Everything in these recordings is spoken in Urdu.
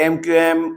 MQM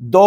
2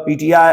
PTI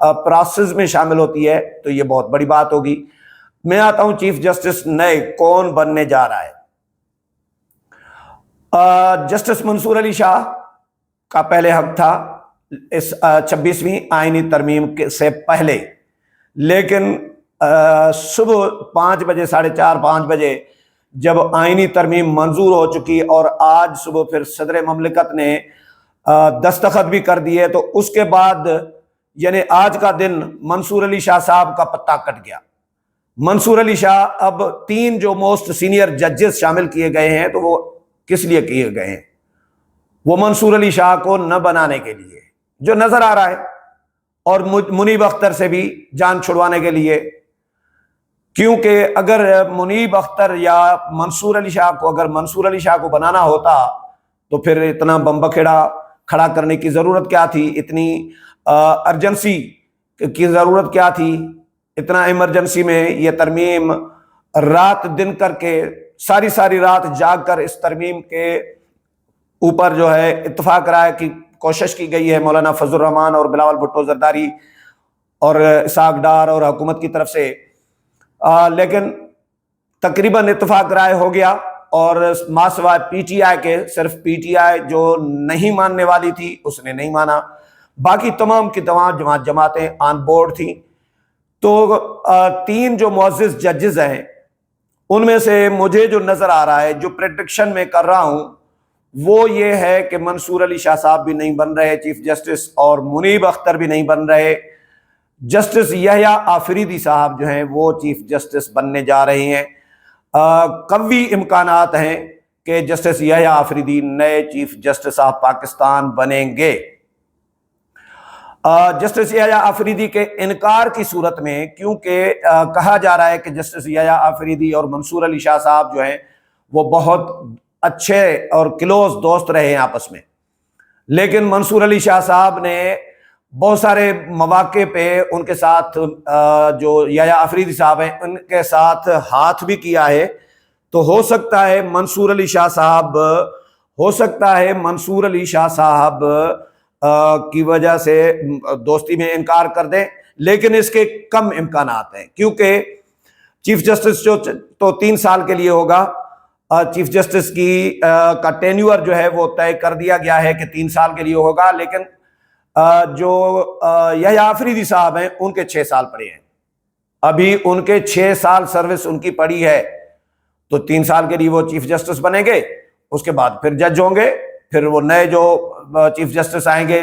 پروسیس میں شامل ہوتی ہے تو یہ بہت بڑی بات ہوگی۔ میں آتا ہوں چیف جسٹس نئے کون بننے جا رہا ہے۔ جسٹس منصور علی شاہ کا پہلے حق تھا اس 26ویں آئینی ترمیم سے پہلے، لیکن صبح 5 بجے 4:30 5 بجے جب آئینی ترمیم منظور ہو چکی اور آج صبح پھر صدر مملکت نے دستخط بھی کر دیے، تو اس کے بعد یعنی آج کا دن منصور علی شاہ صاحب کا پتہ کٹ گیا۔ منصور علی شاہ اب 3 جو موسٹ سینئر ججز شامل کیے گئے ہیں تو وہ کس لیے کیے گئے ہیں؟ وہ منصور علی شاہ کو نہ بنانے کے لیے جو نظر آ رہا ہے، اور منیب اختر سے بھی جان چھڑوانے کے لیے، کیونکہ اگر منیب اختر یا منصور علی شاہ کو اگر منصور علی شاہ کو بنانا ہوتا تو پھر اتنا بم بکھیڑا کھڑا کرنے کی ضرورت کیا تھی، اتنی ارجنسی کی ضرورت کیا تھی، اتنا ایمرجنسی میں یہ ترمیم رات دن کر کے ساری رات جاگ کر اس ترمیم کے اوپر جو ہے اتفاق رائے کی کوشش کی گئی ہے مولانا فضل الرحمان اور بلاول بھٹو زرداری اور اسحاق ڈار اور حکومت کی طرف سے، لیکن تقریباً اتفاق رائے ہو گیا، اور ماسوائے پی ٹی آئی کے صرف پی ٹی آئی جو نہیں ماننے والی تھی اس نے نہیں مانا، باقی تمام کی تمام جماعتیں آن بورڈ تھیں۔ تو 3 جو معزز ججز ہیں ان میں سے مجھے جو نظر آ رہا ہے، جو پریڈکشن میں کر رہا ہوں، وہ یہ ہے کہ منصور علی شاہ صاحب بھی نہیں بن رہے چیف جسٹس، اور منیب اختر بھی نہیں بن رہے، جسٹس یحییٰ آفریدی صاحب جو ہیں وہ چیف جسٹس بننے جا رہے ہیں۔ قوی امکانات ہیں کہ جسٹس یحییٰ آفریدی نئے چیف جسٹس آف پاکستان بنیں گے۔ جسٹس یحییٰ آفریدی کے انکار کی صورت میں، کیونکہ کہا جا رہا ہے کہ جسٹس یحییٰ آفریدی اور منصور علی شاہ صاحب جو ہیں وہ بہت اچھے اور کلوز دوست رہے ہیں آپس میں، لیکن منصور علی شاہ صاحب نے بہت سارے مواقع پہ ان کے ساتھ جو یحییٰ آفریدی صاحب ہیں ان کے ساتھ ہاتھ بھی کیا ہے، تو ہو سکتا ہے منصور علی شاہ صاحب کی وجہ سے دوستی میں انکار کر دیں، لیکن اس کے کم امکانات ہیں، کیونکہ چیف جسٹس جو تو 3 سال کے لیے ہوگا، چیف جسٹس کی کا ٹینیور جو ہے وہ طے کر دیا گیا ہے کہ 3 سال کے لیے ہوگا، لیکن جو یحییٰ آفریدی صاحب ہیں ان کے 6 سال پڑے ہیں، ابھی ان کے 6 سال سروس ان کی پڑی ہے، تو 3 سال کے لیے وہ چیف جسٹس بنیں گے، اس کے بعد پھر جج ہوں گے، پھر وہ نئے جو چیف جسٹس آئیں گے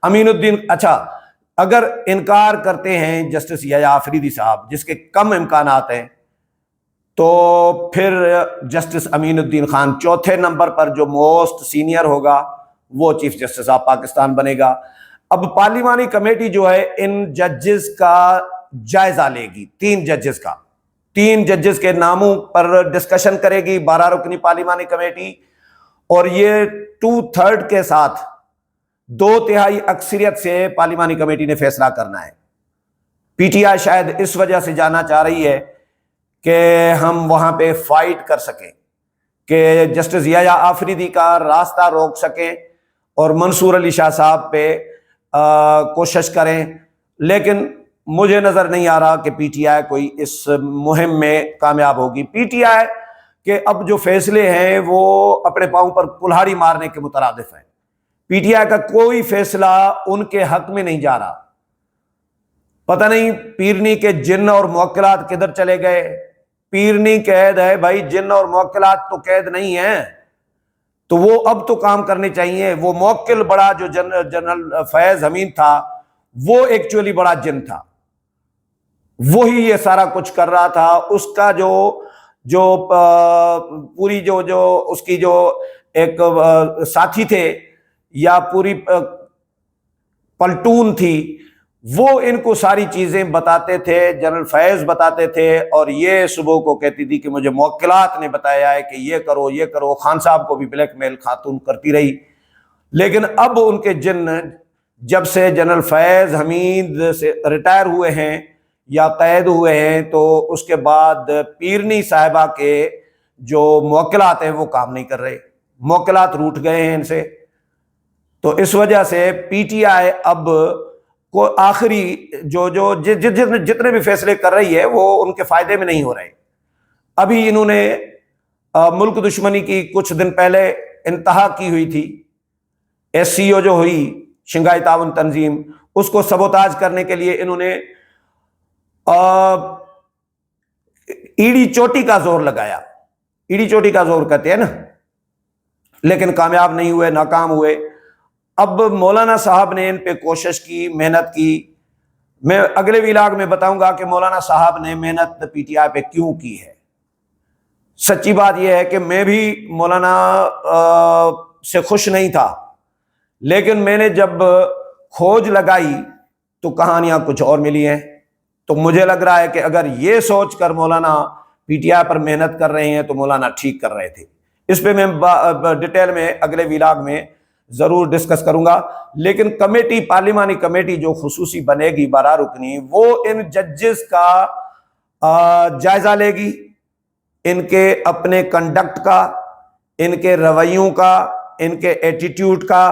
امین الدین۔ اچھا، اگر انکار کرتے ہیں جسٹس یحییٰ آفریدی صاحب جس کے کم امکانات ہیں، تو پھر جسٹس امین الدین خان 4تھے نمبر پر جو موسٹ سینئر ہوگا وہ چیف جسٹس آف پاکستان بنے گا۔ اب پارلیمانی کمیٹی جو ہے ان ججز کا جائزہ لے گی، 3 ججز کا، 3 ججز کے ناموں پر ڈسکشن کرے گی 12 رکنی پارلیمانی کمیٹی، اور یہ 2/3 کے ساتھ 2/3 اکثریت سے پارلیمانی کمیٹی نے فیصلہ کرنا ہے۔ پی ٹی آئی شاید اس وجہ سے جانا چاہ رہی ہے کہ ہم وہاں پہ فائٹ کر سکیں، کہ جسٹس یحییٰ آفریدی کا راستہ روک سکیں اور منصور علی شاہ صاحب پہ کوشش کریں، لیکن مجھے نظر نہیں آ رہا کہ پی ٹی آئی کوئی اس مہم میں کامیاب ہوگی۔ پی ٹی آئی کے اب جو فیصلے ہیں وہ اپنے پاؤں پر کلہاڑی مارنے کے مترادف ہیں، پی ٹی آئی کا کوئی فیصلہ ان کے حق میں نہیں جا رہا، پتہ نہیں پیرنی کے جن اور موکلات کدھر چلے گئے۔ پیرنی قید ہے بھائی، جن اور موکلات تو قید نہیں ہیں، تو وہ اب تو کام کرنے چاہیے۔ وہ موکل بڑا جو جنرل فیض حمید تھا وہ ایکچولی بڑا جن تھا، وہی یہ سارا کچھ کر رہا تھا۔ اس کا جو پوری جو اس کی جو ایک ساتھی تھے یا پوری پلٹون تھی، وہ ان کو ساری چیزیں بتاتے تھے، جنرل فیض بتاتے تھے، اور یہ صبح کو کہتی تھی کہ مجھے موکلات نے بتایا ہے کہ یہ کرو یہ کرو۔ خان صاحب کو بھی بلیک میل خاتون کرتی رہی، لیکن اب ان کے جن جب سے جنرل فیض حمید سے ریٹائر ہوئے ہیں یا قید ہوئے ہیں، تو اس کے بعد پیرنی صاحبہ کے جو موکلات ہیں وہ کام نہیں کر رہے، موکلات روٹ گئے ہیں ان سے۔ تو اس وجہ سے پی ٹی آئی اب کو آخری جتنے بھی فیصلے کر رہی ہے وہ ان کے فائدے میں نہیں ہو رہے. ابھی انہوں نے ملک دشمنی کی کچھ دن پہلے انتہا کی ہوئی تھی. SCO جو ہوئی شنگھائی تعاون تنظیم, اس کو سبوتاج کرنے کے لیے انہوں نے ایڑی چوٹی کا زور لگایا. ایڑی چوٹی کا زور کہتے ہیں نا, لیکن کامیاب نہیں ہوئے, ناکام ہوئے. اب مولانا صاحب نے ان پہ کوشش کی, محنت کی. میں اگلے ولاگ میں بتاؤں گا کہ مولانا صاحب نے محنت PTI پہ کیوں کی ہے. سچی بات یہ ہے کہ میں بھی مولانا سے خوش نہیں تھا, لیکن میں نے جب کھوج لگائی تو کہانیاں کچھ اور ملی ہیں. تو مجھے لگ رہا ہے کہ اگر یہ سوچ کر مولانا PTI پر محنت کر رہے ہیں تو مولانا ٹھیک کر رہے تھے. اس پہ میں ڈیٹیل میں اگلے ولاگ میں ضرور ڈسکس کروں گا. لیکن کمیٹی, پارلیمانی کمیٹی جو خصوصی بنے گی 12 رکنی, وہ ان ججز کا جائزہ لے گی, ان کے اپنے کنڈکٹ کا, ان کے رویوں کا, ان کے ایٹیٹیوڈ کا,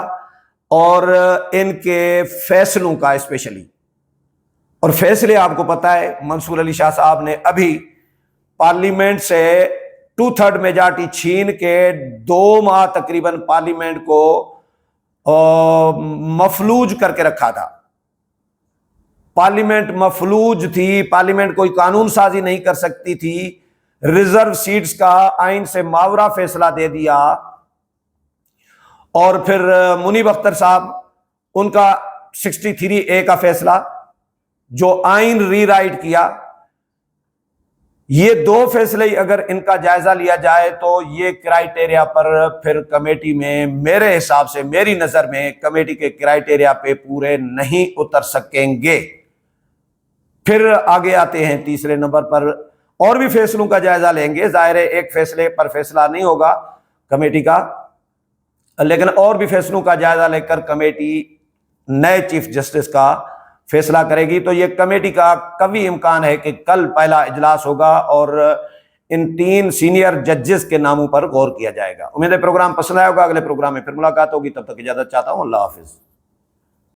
اور ان کے فیصلوں کا اسپیشلی. اور فیصلے آپ کو پتہ ہے منصور علی شاہ صاحب نے ابھی پارلیمنٹ سے 2/3 میجارٹی چھین کے 2 ماہ تقریباً پارلیمنٹ کو مفلوج کر کے رکھا تھا. پارلیمنٹ مفلوج تھی, پارلیمنٹ کوئی قانون سازی نہیں کر سکتی تھی. ریزرو سیٹس کا آئین سے ماورا فیصلہ دے دیا, اور پھر منیب اختر صاحب, ان کا 63A کا فیصلہ جو آئین ری رائٹ کیا. یہ 2 فیصلے اگر ان کا جائزہ لیا جائے تو یہ کرائیٹیریا پر پھر کمیٹی میں, میرے حساب سے, میری نظر میں کمیٹی کے کرائیٹیریا پہ پورے نہیں اتر سکیں گے. پھر آگے آتے ہیں تیسرے نمبر پر, اور بھی فیصلوں کا جائزہ لیں گے. ظاہر ہے ایک فیصلے پر فیصلہ نہیں ہوگا کمیٹی کا, لیکن اور بھی فیصلوں کا جائزہ لے کر کمیٹی نئے چیف جسٹس کا فیصلہ کرے گی. تو یہ کمیٹی کا قوی امکان ہے کہ کل پہلا اجلاس ہوگا اور ان 3 سینئر ججز کے ناموں پر غور کیا جائے گا. امید ہے پروگرام پسند آیا ہوگا. اگلے پروگرام میں پھر ملاقات ہوگی, تب تک اجازت چاہتا ہوں. اللہ حافظ.